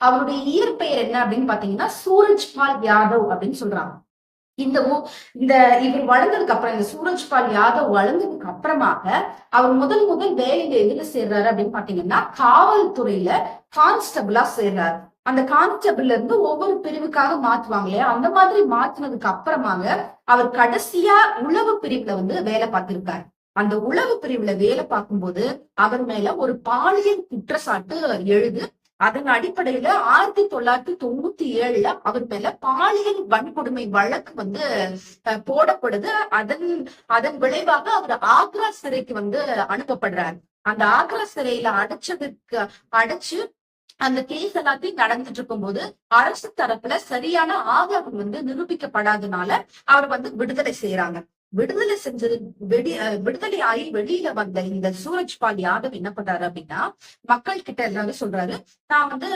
அவருடைய இயற்பெயர் என்ன அப்படின்னு பாத்தீங்கன்னா சூரஜ்பால் யாதவ் அப்படின்னு சொல்றாங்க. இந்த இந்த இவர் வளர்ந்ததுக்கு அப்புறம், இந்த சூரஜ்பால் யாதவ் வளர்ந்ததுக்கு அப்புறமாக அவர் முதல் வேலையில எதுல சேர்றாரு அப்படின்னு பாத்தீங்கன்னா காவல்துறையில கான்ஸ்டபிளா சேர்றாரு. அந்த கான்ஸ்டபிள்ல இருந்து ஒவ்வொரு பிரிவுக்காக மாத்துவாங்க இல்லையா, அந்த மாதிரி மாத்தினதுக்கு அப்புறமாக அவர் கடைசியா உளவு பிரிவுல வேலை பார்த்திருக்காரு. அந்த உளவு பிரிவுல வேலை பார்க்கும்போது அவர் மேல ஒரு பாலியல் குற்றச்சாட்டு எழுது. அதன் அடிப்படையில 1997 அவர் மேல பாலியல் வன்கொடுமை வழக்கு போடப்படுது. அதன் விளைவாக அவர் ஆக்ரா சிறைக்கு அனுப்பப்படுறாரு. அந்த ஆக்ரா சிறையில அடைச்சு அந்த கேஸ் எல்லாத்தையும் நடந்துட்டு இருக்கும் போது அரசு தரப்புல சரியான ஆதாரம் நிரூபிக்கப்படாதனால அவர் விடுதலை செய்யறாங்க. விடுதலை செஞ்சது விடுதலை ஆகி வெளியில வந்த இந்த சூரஜ்பால் யாதவ் என்ன பண்றாரு அப்படின்னா மக்கள் கிட்ட எல்லாரும் சொல்றாரு, நான்